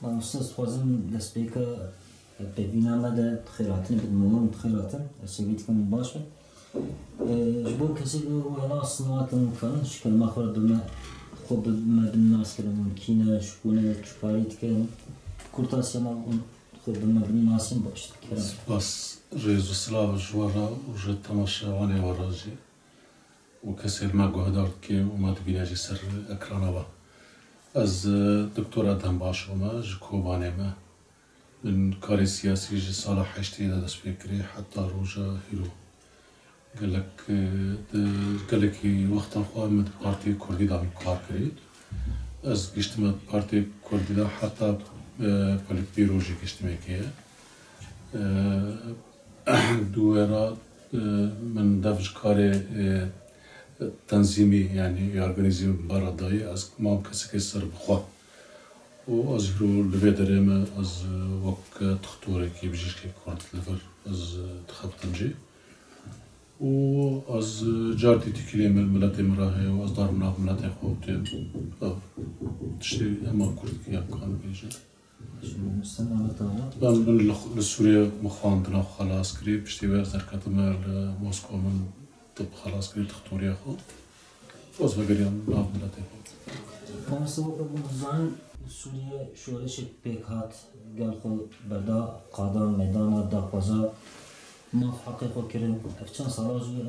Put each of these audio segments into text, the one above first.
من استاد خوازم دست بیکا ببینم مده خیراتن بدمون خیراتن سویت کنم باشه جبو کسی رو ولا صناعت ممکن شکل ما خورد ما خود ما بالناس كده ممكن شكونه شكاريت كده كورتاس ما خود ما بالناس باش كده بس ريزو سلاف جوارا وجد تماشا واني وراجي وكسر ما قهدارت كي وما تبيناجي سر اكرانا با از دكتور ادهم باشوما جكوباني ما من كاري سياسي جي صالح حشتي دا دس فكري حتى روجا هيرو قال لك وقت الخواه مد بارتي كردي دا مكار كريد از قشتمت بارتي كردي دا حتى بوليت بيروجي قشتمي كيه دويرا من دفج كاري تنظيمي يعني يارغانيزم برا داي از ما كسك سر بخوا و از هرو لبيدرم از وق تختوري كي بجيش كي كورت لفر از تخبطنجي و از جارتي تكلم الملت مراهي و از دار مناف ملت خوتي تشتي اما كورت كي كان بيجي من لسوريا مخاندنا خلاص كريب بشتي باز دركتمر لموسكو من طب خلاص كريب تختوري اخو باز بقريان مناف ملت خوتي كونسو بزان سوريا شورش بيكات قال خو بدا قادم ميدان داقوزا ما في حقيقة كريم أفتشان صلاجي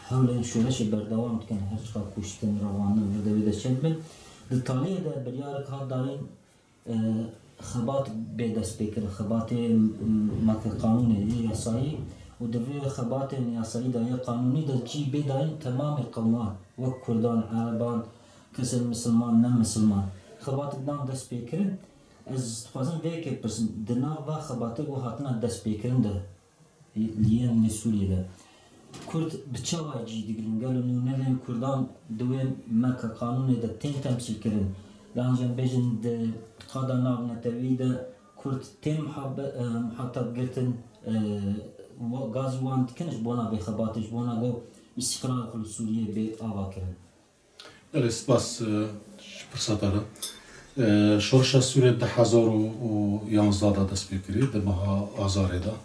حول شورش بردوام كان هرشا كوشتن روانا بدويدا شنبن للطالية دا بريارك هاد دارين خبات بيدا سبيكر خبات ماك قانوني ياساي ودفي خبات ياساي دا قانوني دا جي بيداين تمام القوانين وك كردان عربان كسر مسلمان نم مسلمان خبات دان دا سبيكر از خوازم ویک پرسن دنا و خباته و هاتنا دست بیکرن ده لیان نسولی ده کرد بچه جی دیگرن گلو نونرین کردان دوین مکا قانون ده تین تمثیل کرن لانجان بیجن ده قادا ناب نتوی ده کرد تین محطب گرتن غاز وان تکنش بونا بی خباتش بونا گو استقرار خلو سوریه بی آوا کرن الاسپاس فرصتاره شورش سوریه 2011 دست بکری در ماه آذار دا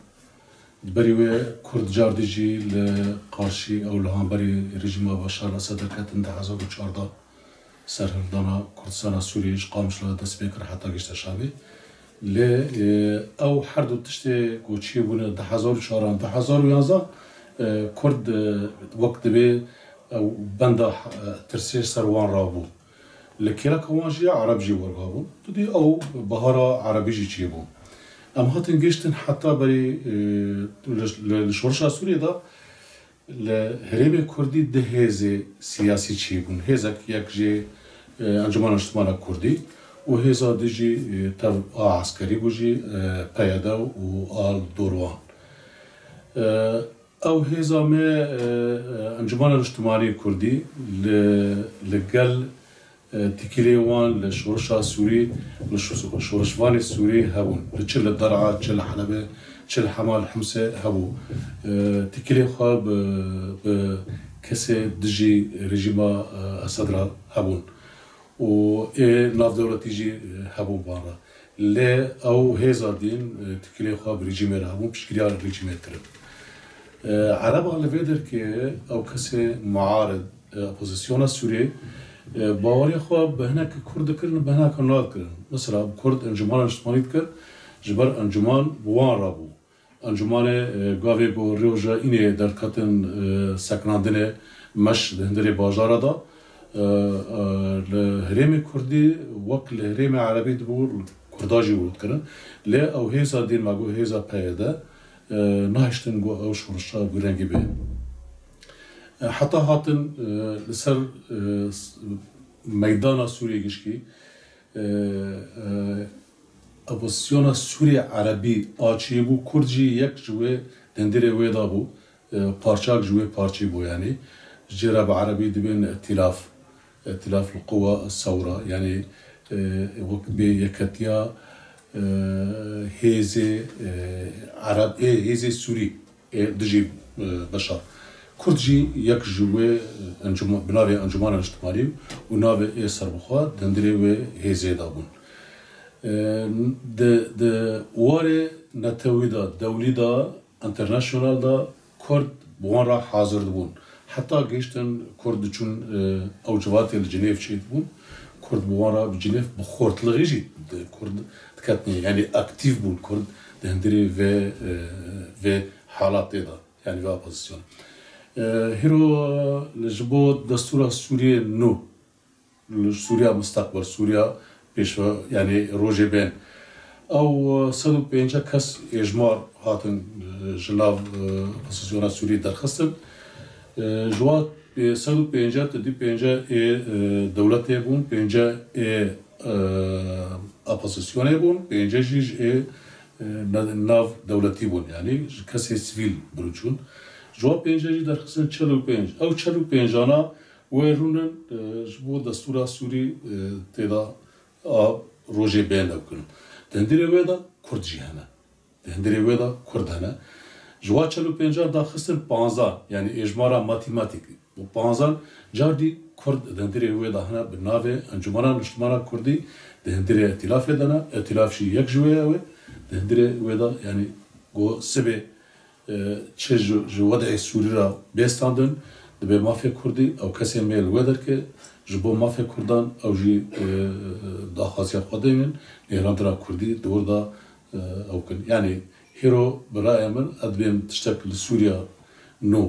بریوه کرد جاردیجی لقارشی او لهانبری رژیم بشار الاسد کتن 2014 سرهردانا کردستان سوریه قامش له دست بکر حتی گشت شاوی ل او هر دو تشتی گوچی بونه 2014 2011 کرد وقت به او بنده ترسیش سروان رابو لكلا كواجي عرب جي ورغابون تدي او بهارا عربي جي تشيبون ام هاتن جيشتن حتى بري لشورشا سوريا دا لهريم كردي دهيزي سياسي تشيبون هيزك يك جي انجمان اجتماع كردي وهيزا دجي تاع عسكري بوجي قياده وال دوروان او هيزا ما انجمان الاجتماعي كردي لقل تكليوان لشورشا سوري لشورشوان السوري هبون لتشل الدرعة تشل حلبة تشل حمال حمصة هبو تكلي خاب بكسي دجي رجيما أسدرا هبون و ناف دولة تيجي هبون بارا لا أو هيزا دين تكلي خاب رجيما هبون بشكريار رجيما ترب عرب على فيدر كي أو كسي معارض أوبوزيسيون السوري باوري خو بهناك كرد كرن بهناك ناد كرن مثلا كرد انجمان اجتماعي كر جبر انجمان بوان رابو انجمان قاوي بو روجا اني دركاتن سكناندنه مش دهندري بازار دا الهرم كردي وقت الهرم عربي دبور كرداجي ولد كرن لا او هيزا دين ماغو هيزا بايدا ناشتن جو او شورشا برنگي به حتى هاتن لسر ميدان سوريا جشكي أبوسيون سوريا عربي آچيبو كردجي يك جوه دندري ويدا بو پارچاك جوه پارچي بو يعني جرب عربي دبين ائتلاف القوى الثورة يعني وقت بيكتيا هيزي عرب هيزي سوري دجي بشار كردجي يك جوه انجمان بناوي انجمان الاجتماعي وناوي سربخوا دندري و هيزي دابون د واره نتوی دا دولی دا انترناشونال دا کرد بوان را حاضر بون حتی گشتن کرد چون اوجواتی لجنیف چید بون کرد بوان را بجنیف بخورت لغیجی کرد دکتنی یعنی اکتیف بون کرد دهندری و حالات دا یعنی و اپوزیسیون هیرو لجبو دستور سوریه نو سوریا مستقبل سوریا پیشوا یعنی روزی بین او 150 کس اجماع هاتن جناب اپوزیسیون سوری درخواستن جوات 150 تدی 50 دولت بون 50 اپوزیسیون بون 50 جیج ناو دولتی بون یعنی کسی سیویل بروچون جواب 50 جی درخواستن 45 او 45 انا ويرونن جبو دستورا سوري تدا روجي بين لكن تندري ويدا كرد جهنا تندري ويدا كرد هنا جوا چلو پنجا دا خسن 15 يعني اجمارا ماتيماتيك و 15 جاردي كرد تندري ويدا هنا بالنافه انجمانا مجتمعنا كردي تندري ائتلاف لدنا ائتلاف شي يك جويه و تندري ويدا يعني go سبه چه جو وضع سوري را بيستاندن دبی مافیا کردی او کسی میل ودر که جبو مافیا کردان او جی داخواستی خودمون ایران کردی دور دا او کن یعنی هیرو برای من ادبیم تشتکل سوریا نو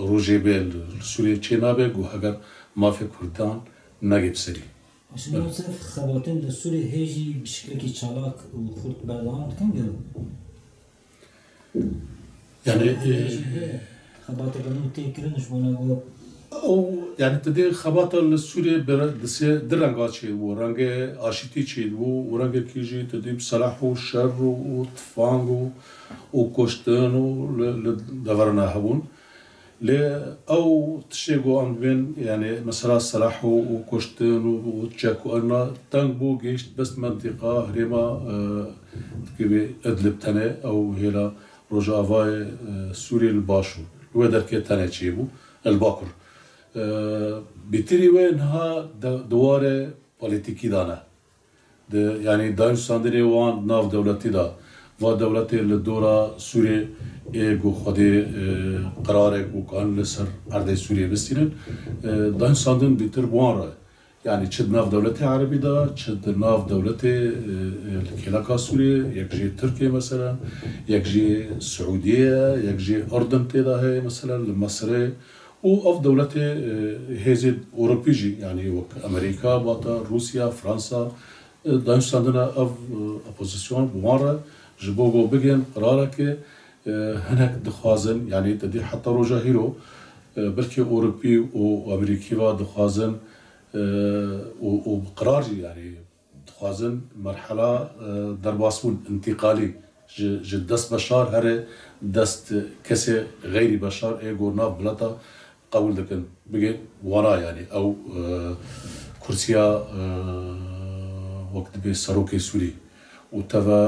روزی بیل سوریا چه نبه گو اگر مافیا کردان نگیب سری. شما صرف خواتین لسوری هیچی بشکلی که چالاک و خورد بردان کن گرو؟ یعنی خبات قانون تکرنش بونگو او yani tedi xabata Suriye dese diranga çeydi bu range aşiti çeydi bu range kiji tedi salahu şerru tfangu o koştanu le davarna habun le او تشيغو ام بين يعني مثلا salahu o koştanu o çaku ana tangu geçt bes منطقه هرما gibi ادلب tane او hela rojavay Suriye الباشو ودر كتانة شيبو الباكر بتري وين ها دواره بوليتيكي دانا يعني دايم ساندري وان ناف دولتي دا و دولتي للدورة سوريا ايجو خدي قرارك وكان لسر عرض سوريا بستينن دايم ساندن بتر بوان يعني تشد ناف دولتي عربي دا تشد ناف دولتي الكلاكا سوريا يكجي تركيا مثلا يكجي السعودية يكجي أردن تدا هي مثلا مصر وأف دولتي هزيد أوروبيجي يعني أمريكا باتا روسيا فرنسا دانش عندنا أف أبوزيسيون بوارا جبوجو بيجن قرارك هناك دخازن يعني تدي حتى روجا هيرو بلكي أوروبي وأمريكي دخازن وبقرار يعني دخازن مرحلة درباسون انتقالي جد دست بشار هره دست كسي غير بشار ايجو ناف بلاتا قبول دكن بيجي ورا يعني او كرسيا وقت بي سروكي سوري وتفا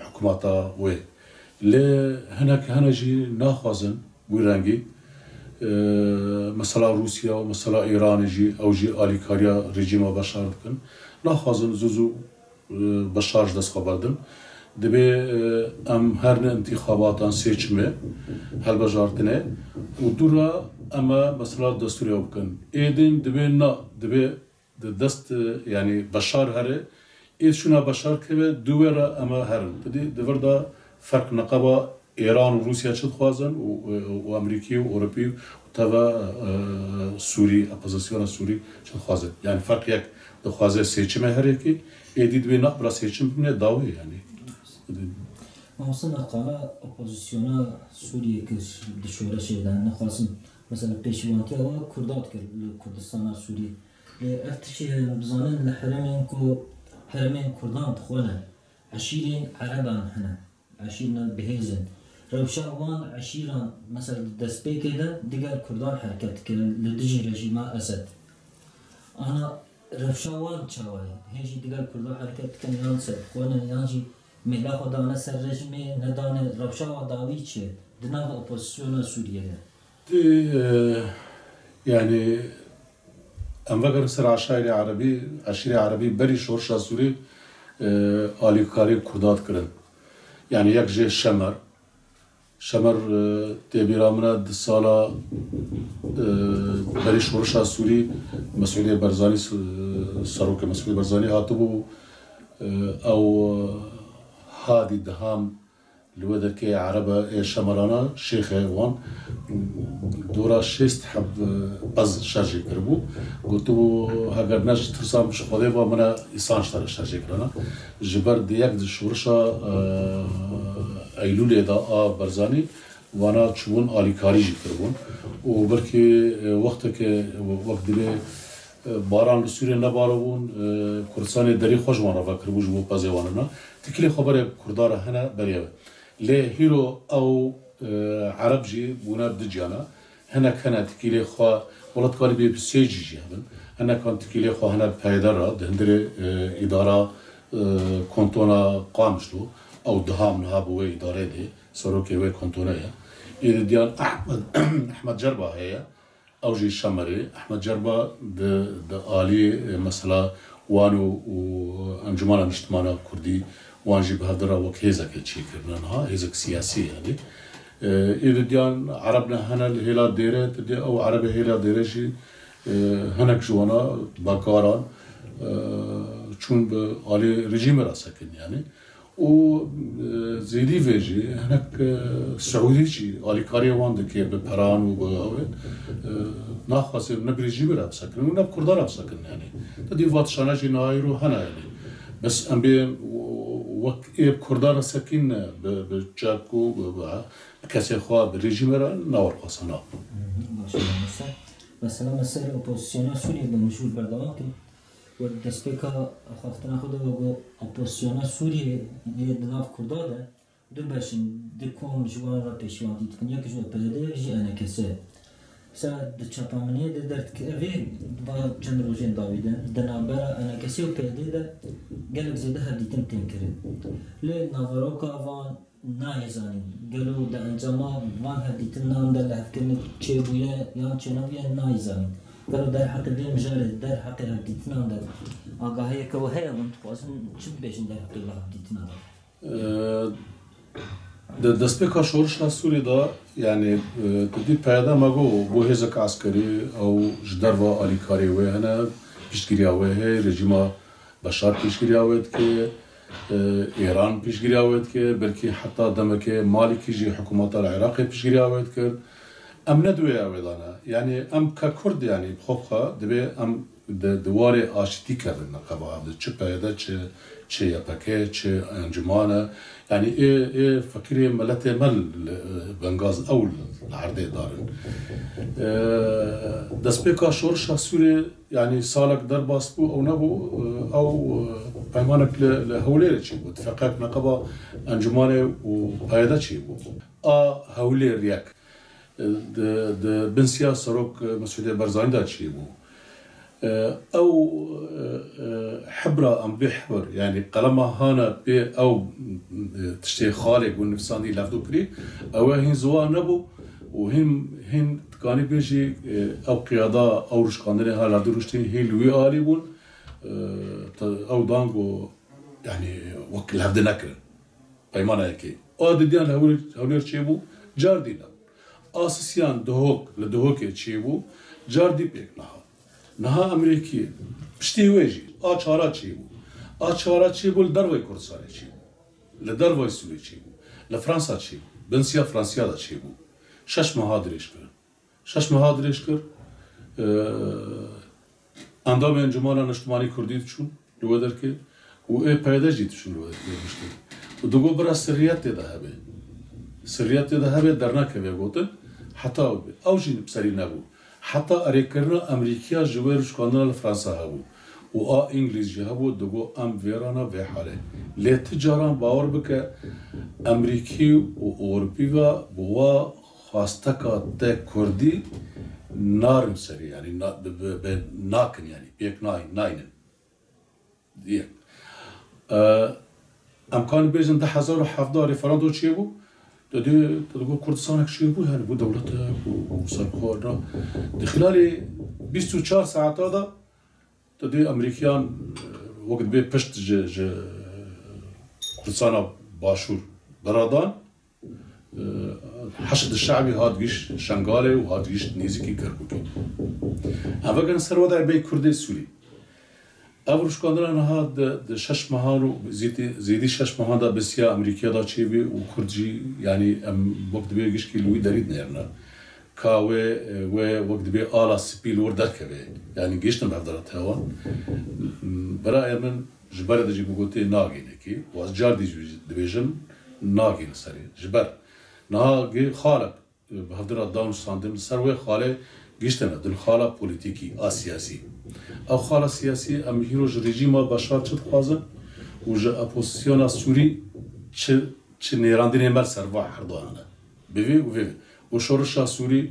حكوماتا وي ل هناك هنجي ناخذن ويرانجي مثلا روسيا ومثلا ايران جي او جي اليكاريا رجيم بشار دكن ناخذن زوزو بشار دست خبردن دبي ام هرن انتخاباتان seçimi هالبجارتنه ودورا اما مثلا دستور يوكن ايدين دبي نا دبي دست يعني بشار هره ايد شنا بشار كبه دوره اما هرن بدي دوردا فرق نقابه ايران وروسيا چد خوازن وامريكي واوروبي وتوا سوري اپوزيسيون سوري چد خوازن يعني فرق يك دخوازه seçimi هره كي ايدي دبي نا برا seçim ne davi yani مثلا قال اپوزیسیونا سوریه که دشوره شدن نخواستن مثلا پیشوانتی و کردات کرد کردستان سوریه افتشی بزنن لحرمین کو حرمین کردان دخوله عشیرین عربان هنا عشیرنا بهیزن روشاوان عشیران مثلا دست بکده دیگر کردان حرکت کرد لدجی رژیم اسد انا روشاوان چاوی هیچی دیگر کردان حرکت کن یانسد خوانه یانجی ملا خدانه سر رژیمی ندانه روشا و داوی چیه دناغ اپوزیسیون سوریه يعني ام فكر سر عشيرة عربي بري شورشا سوري آلیکاری کردات کردن یعنی یک جه شمر تبیرامنا سالا بری شورش سوری مسئول برزانی سروک مسئول برزانی هاتبو او هادي دهام لوذا كي عربة شمرانا شيخ وان دورا شيست حب باز شارجي كربو قلتو هاگر ناج ترسام شخوضي با منا إسان شتر شارجي كرنا جبر ديك دي شورشا أيلول إدا برزاني وانا چون آلیکاری جي كربون وبركي وقتك وقت دي باران لسوريا نبارون كردستان دري خوش وانا فكربو جبو بازي وانا تكلي خبر كردارا هنا بريوه لي هيرو او عرب جي بونا بدجانا هنا كانت تكلي خوا ولد كاري بي بسيجي جي هبن هنا كانت تكلي خوا هنا بايدارا دهندري ادارة كونتونا قامشلو او دهام نهابوه ادارة دي سروكي وي كونتونا إذا ديان أحمد جربة هي أو جي الشمري أحمد جربة د آلي مثلا وانو وأنجمان اجتماعنا كردي وانجي بهدرة وك هيزك شيء كرناها هيزك سياسي يعني إذا ديان عربنا هنا الهلا ديرة أو عرب هلا ديرة شيء هناك جوانا باكاران چون بآلي رجيم راسكن يعني و زيدي فيجي هناك سعودي شيء آلي كاري واندك ببران وبأوه ناخذ نبريجي برا بسكن ونب كردار بسكن يعني تدي فاتشانا جي نايرو هنا يعني بس أم بي وك كردار سكن بجاكو بكاسي خوا بريجي برا نور قصنا. مثلا مسألة أوبوزيسيون سوريا بمشهور بردوام والدسبيكا خافتنا خدا و اپوزیسیون سوریه یه دناف کرداده دو باشن دکوم جوان را پیشوان دید کنیا که جوان پیاده جی انا کسه سا دچاپامنیه ده درد که اوی با چند روزین داویده دنابرا انا کسی و پیاده ده گلک زیده هر دیتم تین کرد لی ناوروکا وان نایزانی گلو ده انجاما وان هر دیتم نام ده لحفکرنه چه بویه یا چه نویه نایزانی قالوا دار حق الدين مجال دار حق هديتنا دار هي كوهيه ونتقاسم شبيش دار حق الله هديتنا دسبيكا شورشا سوري دا يعني تدي پیدا ماگو بو هزك عسكري او جدروا آلیکاری و هنا پیشگیری آوه رژیم بشار پیشگیری آوه که ایران پیشگیری آوه که بلکه حتی دمک مالکی جی حکومت العراق پیشگیری آوه که ام ندوی آویدانا یعنی ام ككرد يعني بخوفها دبي ام دواري آشتی کردن نقابه عبد چه پیدا چه یپکه چه انجمانه يعني ايه فكري ملت مل بنغاز اول العرضه دارن دسبيكا شورشا سوري يعني سالك درباس بو او نبو او پیمانك لهولير چي بو اتفاقات نقابه انجمانه وبيدا چي بو هولير رياك د بنسيا سروك مسعودية برزاني دا چي بو او حبرة ام بحبر يعني قلمها هانا بي او تشتي خالق والنفساني لافدو كري او هين زوا نبو وهين تكاني بيجي او قيادة او رشقاندني هالا دروشتين هي لوي آلي بون او دانغو يعني وك لافد نكر بيمانا يكي او ديان هولير چي بو جار دينا آسيسيان دهوك لدهوكي چي بو جار دي بيك نها امریکی پشتی ویجی آچارا چی بود آچارا چی بود دروی کردستان چی بود لدروی سوری چی بود لفرانسا چی بود بنسیا فرانسیا دا چی بود شش ماه درش کرد اندام انجمن اجتماعی کردی چون لو در که و ای پیدا جیت چون لو در و دوگو برا سریعت ده هبه سریعت ده هبه درنا که گوتن حتی او جین بسری نبود حتى أريكرنا أمريكا جوار شكاندنا لفرنسا هبو و إنجليزي هبو دقو أم فيرانا في حالة ليه تجاران باور بك أمريكي و أوروبي بوا خاستكا تا كردي نارم سري يعني ناكن يعني بيك ناينن ديك أم كان بيجن ده 1070 ريفراندو چيبو تدقوا كردستان شيء بو يعني بو دولته وسرخورنا خلال 24 ساعات هذا تدي امريكان وقت بي بشت Kurdistana Başur Beradan حشد الشعبي هاد جيش شنغالي وهاد جيش نيزكي كركوكي. هذا كان سر وضع بين كردي السوري. أول شكاندران هاد شش مهارو زيدي شش مهار دا بسيا أمريكا دا تشيبي وكردجي يعني وقت بيه جيش كيلوي داريد نيرنا. كاوي وقت بيه آلا سبيل وردر كبي يعني جيشنا بهدرت هوا. برای من جبر دجی بگویی ناگینه کی واسجار دیویژن ناگین سری جبر ناگی خالق بهدر داون ساندن سروی خاله گیشتنه دل خاله پولیتیکی آسیاسی او خاله سیاسی ام هیروج رژیم بشار چت خوازن و ج اپوزیسیون سوری چه نیراندین مر سروا حردانه بوی و شورش سوری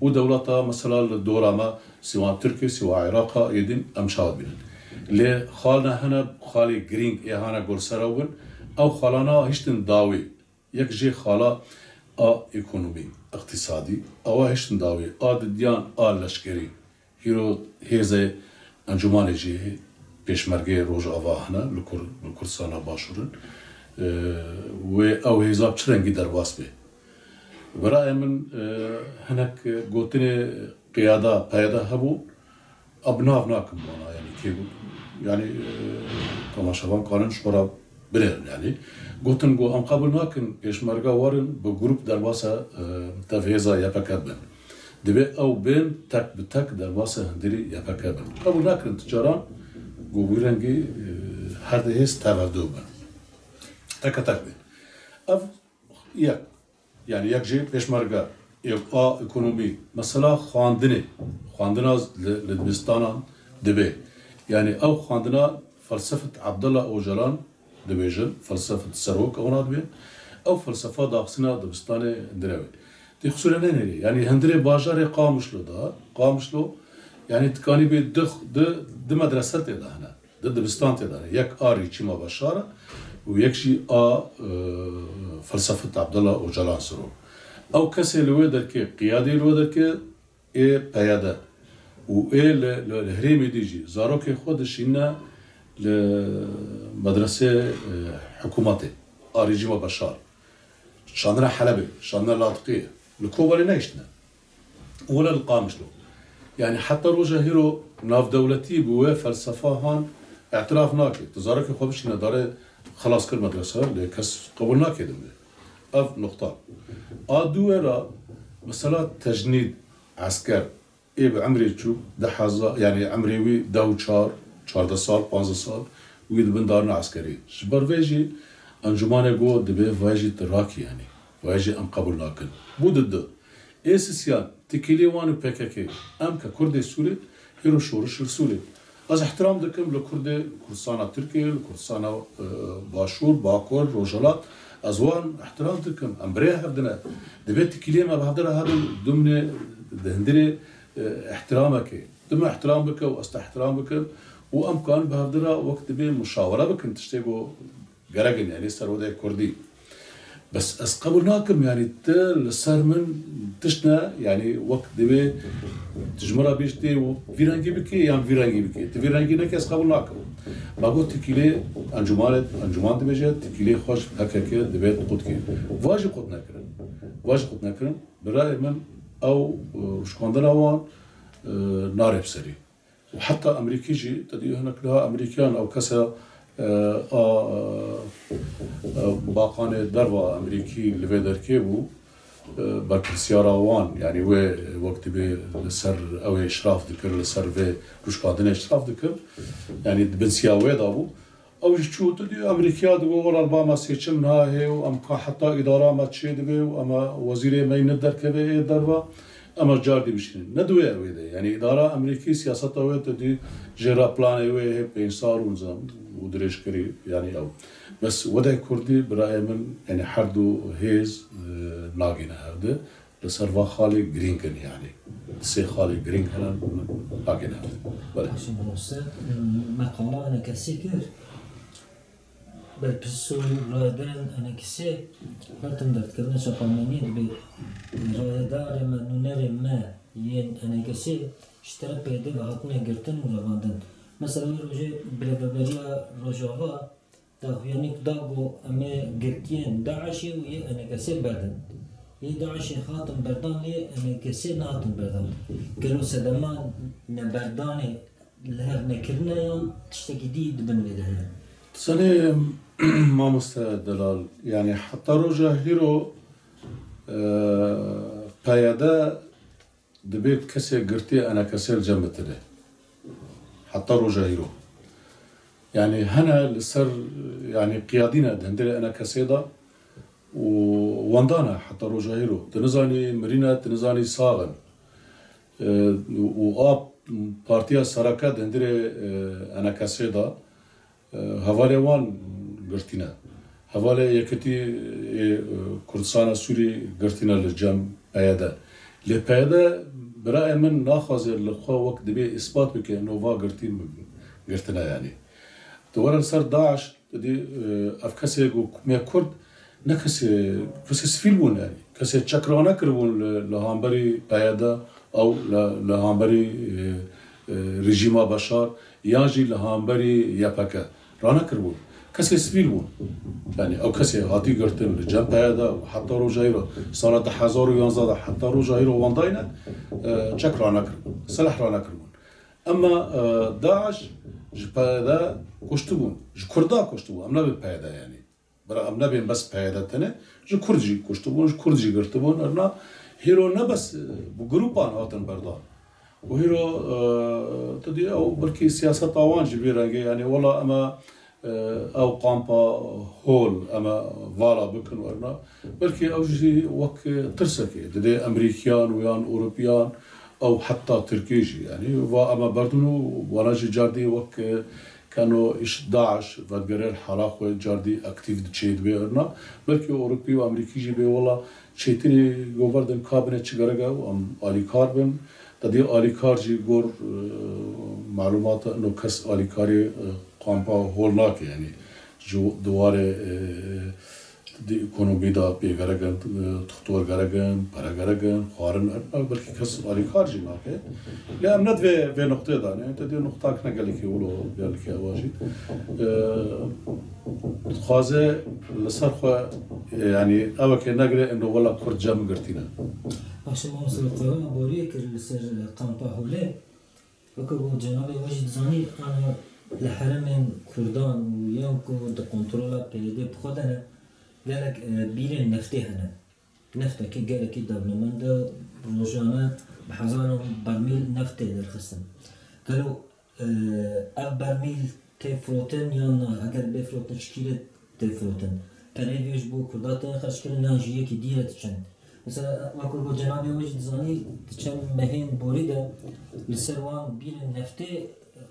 و دولت مثلا دورما سواء ترکیه سواء عراق یدین امشاد بینن لی خالنا هنا خالی گرینگ ایهانا گلسراون او خالانا هشتن داوی یک جی خالا اقتصادی اقتصادی او هشتن داوی دیان لشکری هیرو هیزه انجمان جی پیشمرگه روز آواهنا لکردستان باشورن و او هیزاب چرنگی درواس به برای من هناك قوتني قيادة قيادة هبو أبناء ناكم وانا يعني كيبو يعني كما شبان قانون شورا بلين يعني قوتن قو أم قبل ناكن إيش مرجع وارن بجروب درباسة تفهيزا يبكابن دبي أو بين تك بتك درباسة هندري يبكابن قبل ناكن تجاران قو بيرنجي هذا هيس تبردوبن تك بين أف يعني يكجي إيش مرجع يبقى إقتصادي مثلا خواندنا لدبستانا دبي يعني أو خواندنا فلسفة عبد الله أوجلان دبيجن فلسفة السروك أو نادبي أو فلسفة داخسنا دبستاني دراوي تخصوصا نيني يعني هندري باجاري قامشلو يعني تكاني بي د مدرسة ده هنا دبستان ده يك آري كيما بشارة ويكشي فلسفة عبد الله أوجلان سروك او کسی لوی درکه قیادی لوی درکه پیاده و لهرمی دیجی زاروک خودش اینا لمدرسه حکومتی آریجی و بشار شانرا حلبی شانرا لاطقیه لکوبالی نیشتنه ولا القامشلو يعني حتى روجا هيرو ناف دولتي بوه فلسفه هان اعتراف ناكي تزارك خودش اینا داره خلاص كل مدرسه لكس قبول ناكي دمه اف نقطه دوره مثلا تجنيد عسكر بعمري تشوف ده حظا يعني عمري وي داو 4 سال 5 سال ويد بندارنا عسكري شبر فيجي انجمانه جو دبي فيجي تراكي يعني فيجي ام قبول ناكل بود اساسيان تكيلي وان PKK ام ككرد سوري هيرو شورش سوري از احترام دكم لكرد كردستان تركيا لكردستان باشور باكور روجلات أزوان احترام تكم أمبريها هبدنا دبيت كلمة بهدرها هذا ضمن هندري احترامك ضمن احترام بك واست احترام بك وأمكان بهدرها وقت بين مشاورة بك تشتغلوا جرجن يعني صار وضع كردي بس أسقبلناكم يعني تل صار من تشنا يعني وقت دبي تجمرة بيشتي وفيرانجي بكي يعني فيرانجي بكي تفيرانجي نكى أسقبلناكم باقول تكيلي أنجمان دبيجة تكيلي خوش هكاكي دبيت قدكي واجب قد نكرن برأي من أو شكوندنا وان نار بسري وحتى أمريكي جي تدي هناك لها أمريكان أو كسا باقان دروا أمريكي لفيدر كيبو بركسيارا وان يعني وقت بي لسر أو إشراف ذكر لسر في روش قادنا إشراف ذكر يعني بنسياوي دابو أو شو تدي أمريكا دبوا ولا أربعة سيتشم نهاية وأم حتى إدارة ما تشيد بي وأما وزير ما يندر كبي دروا أما جاردي بشين ندوي أويده يعني إدارة أمريكي سياسة أويده تدي جرا بلان أويه بينصار ونظام ودريش كري يعني أو بس وضع كردي برأي من يعني حردو هيز ناقينا هذا لسروا خالي جرينكن يعني سي خالي جرينكن ناقينا هذا بله عشان بنوصل مقالة أنا كسيكر بالبسول رادان أنا كسي هاتم درت كنا شقامنين برادار ما نونر ما ين أنا كسي اشترى بيده وهاتنا قرتن ولا غادن مثلا روجي بلببريا روجاوا دا يعني داغو أما قرتين داعشي ويا أنا كسر بدن يا داعشي خاطم بردان لي أنا كسر ناتم بردان قالوا سدمان نبرداني لهر نكرنا يوم تشتكي دي دبن بدها سنة ما مستدلال يعني حتى رجع هيرو قيادة دبيت كسر قرتي أنا كسر جنبت له حتى رجع هيرو يعني هنا لسر يعني قيادينا دندري أنا كسيدا وواندانا حتى رجع هيرو تنزاني مرينا تنزاني صاغن وآب بارتيا سراكا دندري أنا كسيدا هوالي وان قرتينا هوالي يكتي كردستان سوري قرتينا للجام بايدا لبايدا برأي من ناخذ الخوا وقت دبي إثبات بك إنه وا قرتنا يعني دوار سر داعش دي أفكاسي كمية كرد نكسي سفيلبون يعني كسي تشكرانا كربون لهامبري بايدا أو لهامبري رجيما بشار ياجي لهامبري يابكا رانا كربون كسي سفيلبون يعني أو كسي هاتي قرتن لجنب هذا وحتى رجايرو صارت حزارو ينزاد حتى رجايرو وانداينا تشكرانا كربون سلاح رانا كربون أما داعش جبهة كشتبون جكردا كشتبون أمنا بالبهذا يعني برا أمنا بين بس بهذا تاني جكردجي كشتبون جكردجي قرتبون أرنا هيرو نبس بجروبان هاتن بردان وهيرو تدي أو بلكي سياسة طوان جبيرانجي يعني والله أما أو قامبا هول أما فالا بكن ورنا بلكي أو جي وك ترسكي دي أمريكيان ويان أوروبيان أو حتى تركيجي يعني وأما بردنو وناجي جاردي وك كانوا إيش داعش فدقرر حراق وجاردي أكتيف تشيد بيرنا بلكي أوروبي وأمريكي بي والله شيتني جوفردن كابينت شجرجا وأم علي كاربن تدي علي كارجي جور معلومات إنه كس علي كاري قامبا هولناك يعني جو دواره دي اکونومی دا بیگرگن تختور گرگن پرگرگن خارن بلکه کس علی خارجی ناکه لی امنت و نقطه دانه تدی نقطه کنه گلی که ولو گلی که واجد خازه لسر خو يعني أول كي نقرأ إنه والله كرد جام قرتينا. عشان ما وصل القرآن بوريك لسر قامبا هولي وكبو جنابي وجد زاني أنا لحرمين كردان ويوم كود كنترولا بيدي بخدنا قالك بيرين نفتي هنا نفتا كي قالك كي دبلمنت روجانا بحزانهم برميل نفتي للخصم قالوا أب برميل تفروتن يانا أقل بفروتن شكيلة تفروتن تنيجيش بو كرداتن خشكل ناجية كي ديرة تشن مثلا وكل بو جنابي وجد زاني تشن مهين بوريدا لسروان بيرين نفتي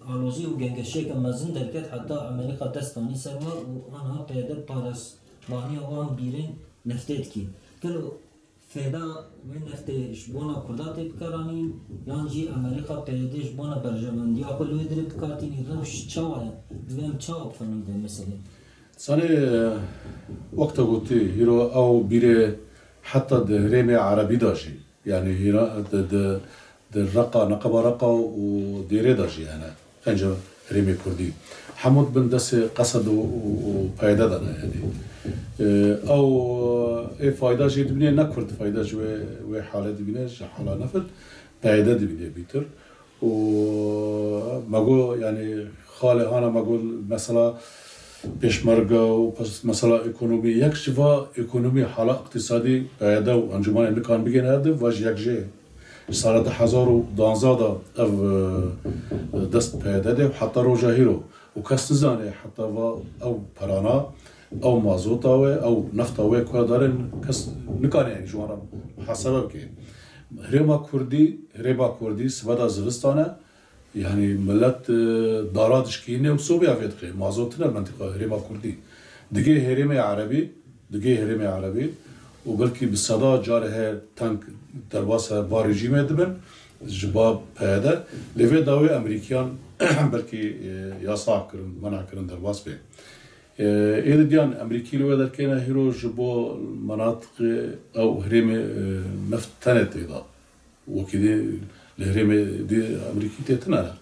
آلوزی و گنگشی که مزن درکت حتی امریکا دستانی سرما و آنها پیاده پارس مانی آن بیرین نفتید کی کلو فیدا و نفتش بونا کردات بکرانیم یانجی امریکا پیادهش بونا برجمندی آکلوی دری بکارتینی روش چاوه دویم چاو بفنیده مثلا سانه وقت قلتي هيرو أو بيري حتى ريمي عربي داشي يعني هيرا الرقة نقبة رقة وديري داشي أنا خنجة ريمي كردي حمود بن دس قصد وفايدة دنا يعني أو إيه فايدة جيد بني نكرد فايدة جوا وحالة بني حالة نفل فايدة بني بيتر وما أقول يعني خالي أنا ما أقول مثلا بيشمرقة ومثلا إقتصادي يكشفها إقتصادي حالة اقتصادي فايدة وأنجمان أمريكان بيجين هذا واجي يكجي صارت 2012 أو دست پیاده وحتى روجا هيرو وكاس نزاني حتى أو برانا أو مازوتا أو نفتا كوادارن كاس نكان يعني جوانا حسب كي هريما كردي سبدا زغستانه يعني ملت دارادش كينه وصوبيا فيتخي مازوتنا المنطقة هريما كردي دقي هريما عربي وبلكي بالصدا جاره تانك درباسه بارجيمه دبن جباب هذا لفي داوي امريكان بلكي ياسا كرن منع كرن درباس به ايه ديان امريكي لو هذا كان هيرو جبو مناطق او هريم نفط تنت ايضا وكده الهريم دي امريكي تتنا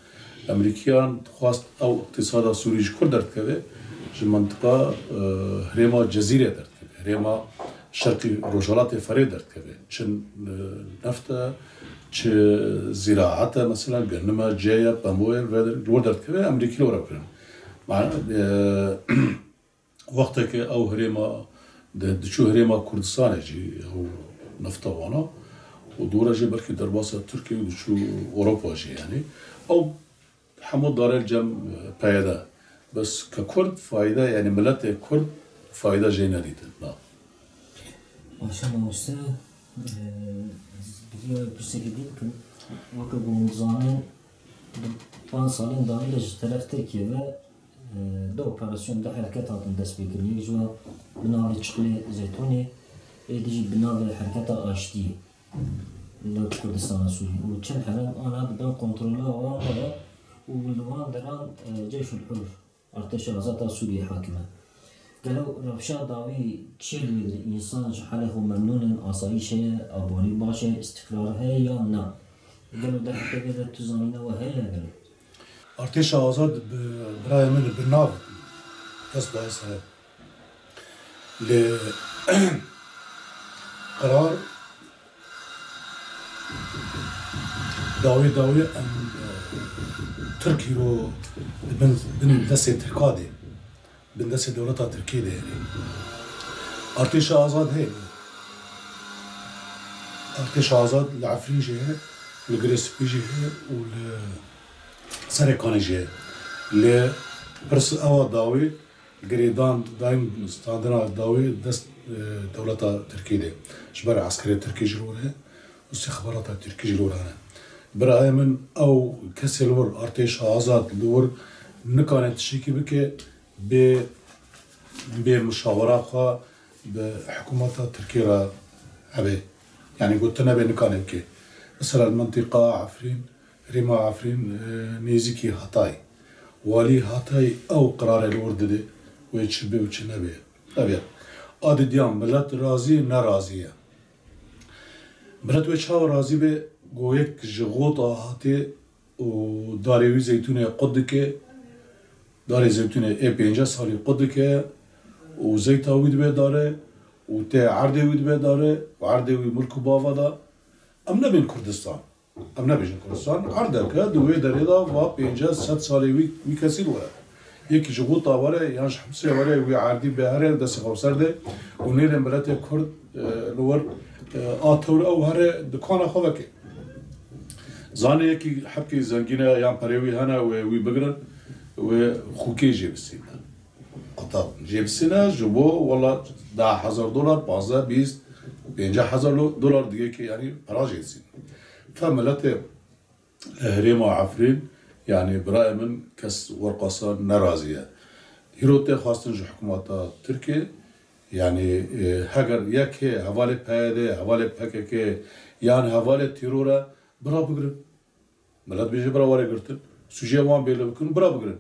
امريكان خواست او اقتصاد سوري كردرت كده ji منطقه هرێما جزیره دەردکەوێت هرێما شەرقی ڕۆژهەڵاتی فەرێ دەردکەوێت چ نەفتە چ زیراعەتە مەسەلا گەنمە جێیە بەمبۆیە لۆ دەردکەوێت ئەمریکی لۆرە بکرن وەختێکێ ئەو هەرێما دچوو هەرێما کوردستانێکی ئەو نەفتەوانە و دوورەژێ بەرکی دەرباسە تورکی و دچوو ئۆڕۆپاژی یعنی ئەو هەموو دارێ جەم پەیەدا بس ككرد فايدة يعني ملت كرد فايدة جينيريتن لا. عشان ما وصل بدي بسيجدين كن وقت بنظامين بان صالين دانيش تلف تركيا دو اوبراسيون ده حركات هاتن دست بيكرني جوا بناء تشقلي زيتوني يجي بناء حركات اشتي لو كردستان سوري وكان حرام انا بدون كنترول ولا والوان دران جيش الحر ارتش غزاة سوريا حاكمة قالوا ربشا داوي تشيل الانسان حاله ممنون آسایش آبانی باشه استقرار هي یا نه قالوا ده حتى قدرت تزامينه وهي قالوا ارتش آزاد برای من بالنار كسب هسه قرار داوي ان تركي رو بن دسته تركادي بن دسته دولتها تركيا يعني ارتش آزاد هي ارتش آزاد العفرين جهه الجريسبي جهه والسركان جهه اللي برس اوا داوي جريدان دايم ستاندنا داوي دست دولتها تركيا شبر عسكريه تركيا جلوره واستخبارات تركيا جلوره برای من او کسی لور ارتش آزاد لور نکانه تشکیل بکه به مشاوره خوا به حکومت ترکیه را عبه يعني قلت أنا بنكانه بكي مثلا المنطقة عفرين ريما عفرين نيزيكي هاتاي والي هاتاي أو قرار الورد ده ويتشبه ويتشنبه أبيا آدي ديان بلد راضي نراضية بلد ويتشاو راضي به گویک جغوطا هاتی و داروی زیتونه قد که داری زیتونه 50 سالی قد که و زیتا وید به داره و ته عرض وید به داره و عرض وی ملک باوا دا ام نبین کردستان ام نبیشن کردستان عرض که دوی داره دا و 50 100 سالی وی کسی وره یکی جغوطا وره یانش حمسه وره وی عرضی به هره دست خوصر ده و نیل ملت کرد لور آتور او هره دکان خواه که زانه یکی حبکی زنگینه یان پریوی هنه و وی بگرن و خوکی جیبسینه قطب جیبسینه جبو والله $10,000 15 20 $50,000 دیگه که یعنی پرا جیبسین فملت هريما عفرين يعني برای من کس ورقصان نرازیه هیروته خواستن جو حکومت ترکیه يعني هاگر یکی حواله پیاده حواله پکه یان حواله تیروره برا بگرن ملت بیجه برا واره گرتن سوژه وان بیله بکن برا بگرن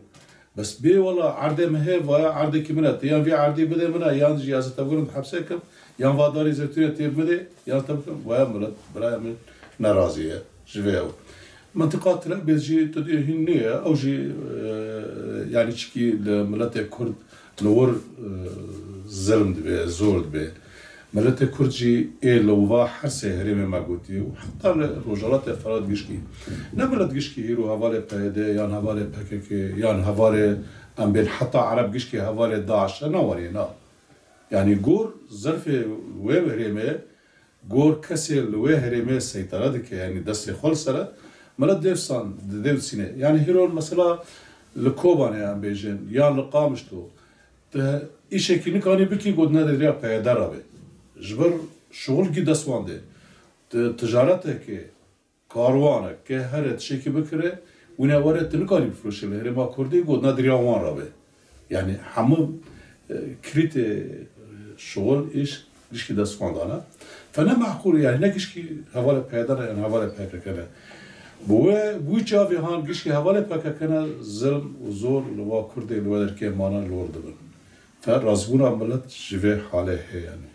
بس بی والله عرضه مهه و عرضه کی منه یان وی عرضی بده منه یان جیازه تبگرن حبسه کم یان واداری زرتونه تیب بده یان تبگرن و ملت برای من نرازیه جویو منطقات لا بيجي تدي هنيه او جي يعني تشكي ملت كرد لور ظلم دبي زور دبي ملت كردجي اي لو حرسه هرم ما قلتي وحتى رجالات فراد جشكي نملت جشكي هيرو حواله بيده يان حواله بكك يان حواله ام بين حتى عرب جشكي حواله داعش نوري نا يعني جور ظرف ويب هرمه جور كسل ويب هرمه سيطره يعني دست خلصره ملت ديفسان ديفسينه يعني هيرو مثلا لكوبانه ام بيجن يان لقامشتو ايش شكل كاني بكي قدنا دريا بيدار ربي جبر شغل کی دستوانده تجارت که کاروانه که هر چیزی بکره اونه وارد نکاری بفروشه له ما کردی گود نداری آوان را به یعنی همه کریت شغل ایش کی دستواندانه فنه معقول يعني نكش کی حواله پیدا نه حواله پیدا کنه بو جاوی هان گش کی حواله پیدا کنه ظلم و زور لوا کردی لوا در که مانا لور دبن فرازبون عملت جوه حاله يعني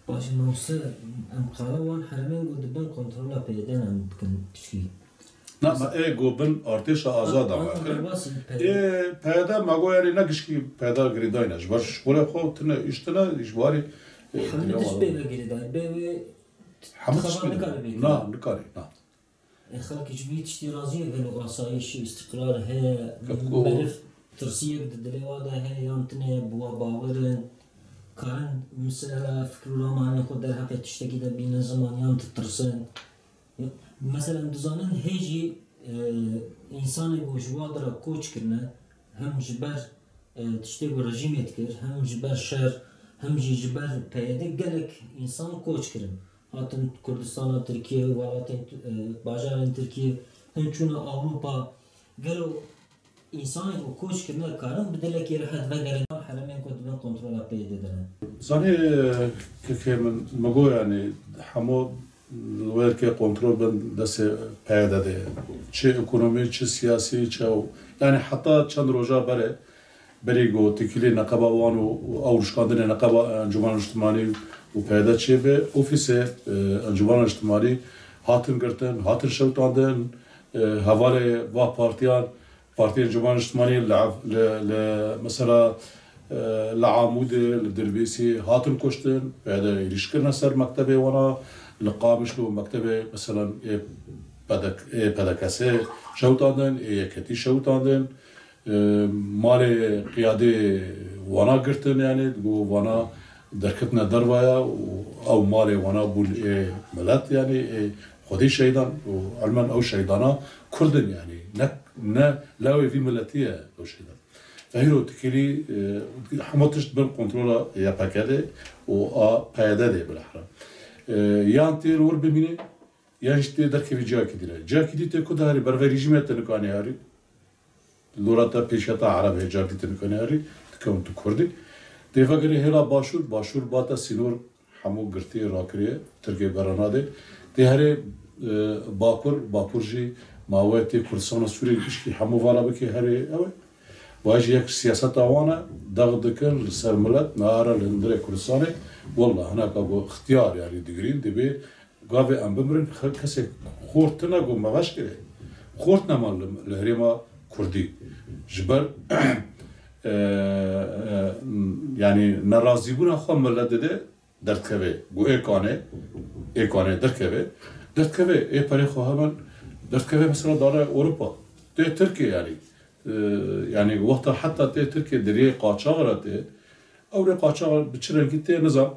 باش نوصل ام قراوان حرمين قد بن كنترولا بيدان ام كن تشكي نه ما گوبن ارتش آزاد آمد پیدا مگو یعنی نگشکی پیدا گریداینه جبرش شغل خود نه اشتنا اجباری همه تش بیه گریداین بیه همه نه نکاری نه خلق جویت اشتی راضیه گلو آسایش استقرار هی برف ترسیه دلی واده هی یانتنه بوا باورن کارن مثلا فکر رامانه خود در حقیقت تشتگی در بین زمانیان ترسن مثلا دزانن هیچی انسانی بوجوا در کوچ کرنه هم جبر تشتی بر رژیمیت کرد هم جبر شهر هم جبر پیاده گلک انسان کوچ کرن هاتن کردستان ترکیه و هاتن باجارن ترکیه هم چون اروپا گلو انسانی کو کوچ کرنه کارن بدل کی راحت بگرن حرمین کو دبن کنترل پیاده دارن زانی که من مگو یعنی همو ولی که کنترل بند دست پیاده ده چه اکونومی چه سیاسی چه یعنی حتی چند روزا بری گو تکیلی نقابه وان و آورشکاندن نقابه انجمن اجتماعی و پیاده چه به اوفیس انجمن اجتماعی هاتن گرتن هاتن شوتاندن حواله و پارتی انجمن اجتماعی مثلا لعامود لدربیسی هاتن کشتن پیاده ایرشکرن سر مکتبه وانا لقامش لو مكتبه مثلا بدكاسه شوتاندن يكتي شوتاندن مال قيادة وانا قرتن يعني وانا دركتنا دروايا او مال وانا بول ملات يعني خدي شيطان وعلما او شيطانا كردن يعني لا في ملاتيه او شيطان فهيرو تكلي حمطش بن كنترولا يا باكاده و بايده بالاحرى یان تیر ور ببینه یا işte درکی وی جاکی دیره جاکی دیته کداری برای رژیمت نکنی هری لورتا پیشتا عربه جاکی دیته نکنی هری تکون تو کردی دیفاگری هلا باشور باتا سینور همو گرتی راکریه ترکیه براناده دیهری باکورجی ماویتی کردستان سوری کشکی همو والا بکی هری اوه واجی یک سیاست آوانه داغ دکن سر ملت نهارا لندره کردستانه والله هناك ابو اختيار يعني دقرين دبي قافي ام بمرن كسي خورتنا قو ما باشكري خورتنا مال الهريما كردي جبر يعني نرازيبونا خو ملت ده درتكبه قو ايكانه درتكبه اي بري خو همان درتكبه مثلا دار اوروبا ده تركيا يعني وقتها حتى تركيا دري قاچاغرته او قاچاغ بچرن gitti نظام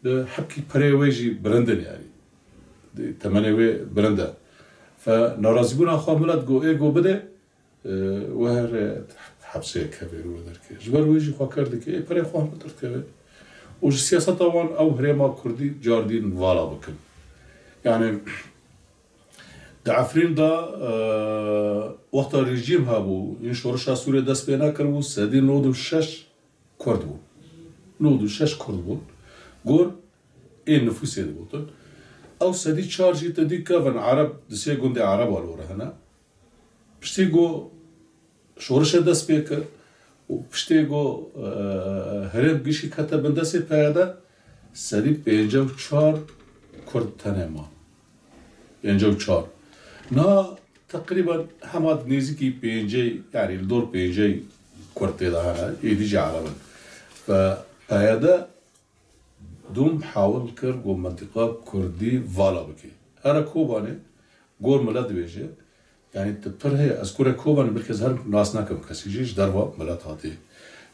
حبكي بريويجي برندن يعني تمنوي برنده فنرازيبونا خاملات جو ايجو بده وهر حبسه كبير ودركي جبر ويجي فكر دك اي بري خام دركه وج سياسه طبعا او هريما كردي جاردين فالا بكن يعني دعفرين دا وقت الرجيم هابو ان شورشا سوريا دست بينا كربو سدي نودو شش كردبو نودو شش كردبو قول ايه نفوس يدبوتن او سدي تشارجي تدي كافن عرب دسي قندي عرب والورا هنا بشتيقو شورشا دست بيكر وبشتيقو هرب بيشي كتا بندسي بيادا سدي بينجو چار كرد تنما بينجو چار نا تقريبا حماد نيزكي بينجي يعني الدور بينجي كرتي لها يديجي عربا فهذا دوم حاول كر جو منطقة كردي فالا بكي هذا كوباني غور ملاد بيجي يعني تبرهي أذكر كوباني بركز هر ناس ناكم كسيجيش دروا ملاد هاتي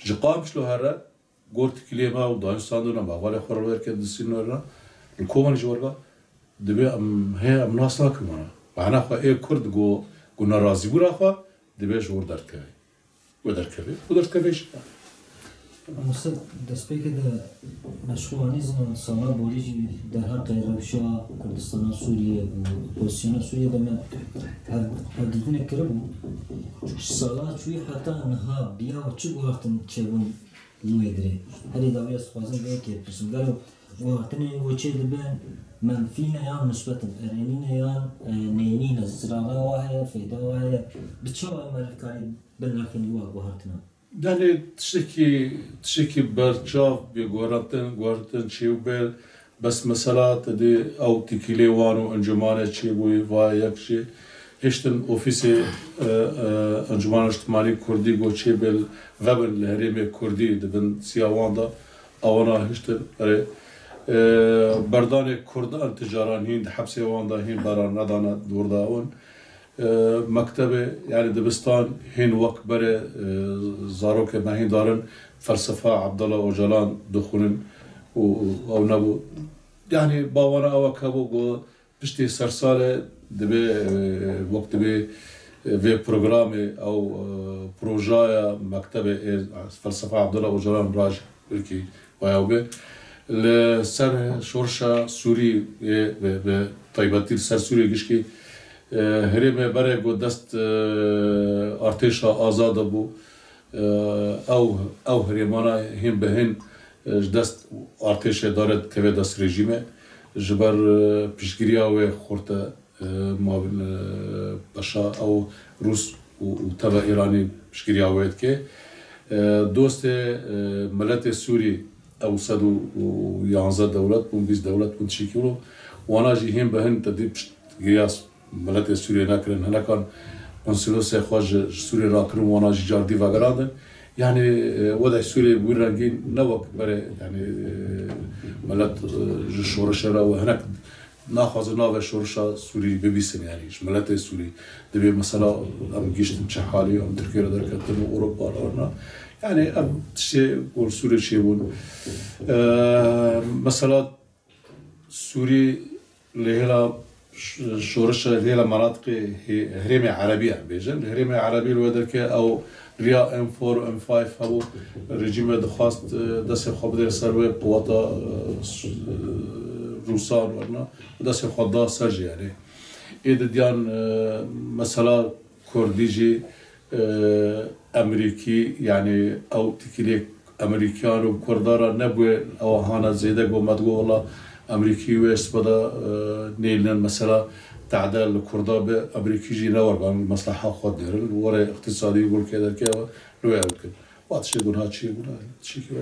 جقام شلو هذا غور تكليما ودايستان دونا باغالي خورور كده سينورنا الكوباني جورغا دبي هي ناس ناكم أنا معنا خو إيه كرد جو نرازي برا خو دبي جور ودركبي مثل دەستپێکە مەشروعانیزم ساڵا بۆریژی دەرهاتە ڕەوشە کوردستانە سووریە پۆزیسیۆنە سووریە دەمە هەرگرتنێک کرد بوو ساڵا چووی حتا ئەنها بیاوە چ گواردن چێبوون لێ درێ هەرێ داوای سوپازم بەیەکێ پرسم گەلو گواردنێ بۆ چێ دەبێن منفینە یان مثبەتن ئەرێنینە یان نێنینە زراغا وا هەیە فەیدا وا هەیە بچاو ئەمەرکاری بناکەنی وا گواردنە يعني تشكي برشاف بيغورتن شيوبل بس مثلا تدي او تكيلي وانو انجمانه شي بوي فا يكشي هشتن أوفيس أنجمان اجتماعي كردي قوشي بالغبن لهريم كردي دبن سياواندا أونا هشتن بردان كردان تجاران هين حبسي واندا هين بران ندانا دور داون مكتبه يعني دبستان هين وقت بره زاروك ما هين دارن فلسفة عبد الله وجلان دخولن أو نبو يعني باوانا أو كابو قو بشتي سرسالة دبي وقت دبي في برنامج أو بروجايا مكتبة فلسفة عبد الله وجلان راج بلكي وياوبه لسر شورشا سوري بطيباتي سر سوري گشکی هرم برای گو دست ارتشا آزاد بو او هرمانا هم به هن دست ارتش دارد که دست رژیمه جبر پیشگیری او خورت مابن باشا او روس و تبع ایرانی پیشگیری اوید که دوست ملت سوری او 111 دولت و 20 دولت و تشكيلو وانا جي هم بهن تديب قياس ملت سوريا ناكرن هنا كان قنصلوس خواج سوريا راكرن وانا جي جاردي فاغرادن يعني وضع سوريا بويرانجين نوك بري يعني ملت شورشرا وهناك ناخذ نوع شورشا سوري ببيسن يعني ملت سوري دبي مثلا ام جيشتن شحالي ام تركيا دركتن اوروبا ولا يعني شيء والسوري شيء بون مثلا سوري لهلا شورش لهلا مناطق هرمي عربية بيجن هرمي عربي الودرك أو ريا M4 M5 هو رجيم دخواست دست خبر سروي قوات روسان ورنا دست خدا سرج يعني إذا ديان مثلا كرديجي أمريكي يعني أو تكليك أمريكان وكردارا نبوي أو هانا زيدة قومت والله أمريكي ويسبدا نيلن مثلا تعدل الكردا بأمريكي جي نور بان مصلحة خود ديرن ورا اقتصادي يقول كذا كذا لو يقول كذا واتشي يقول هاتشي يقول شيء كذا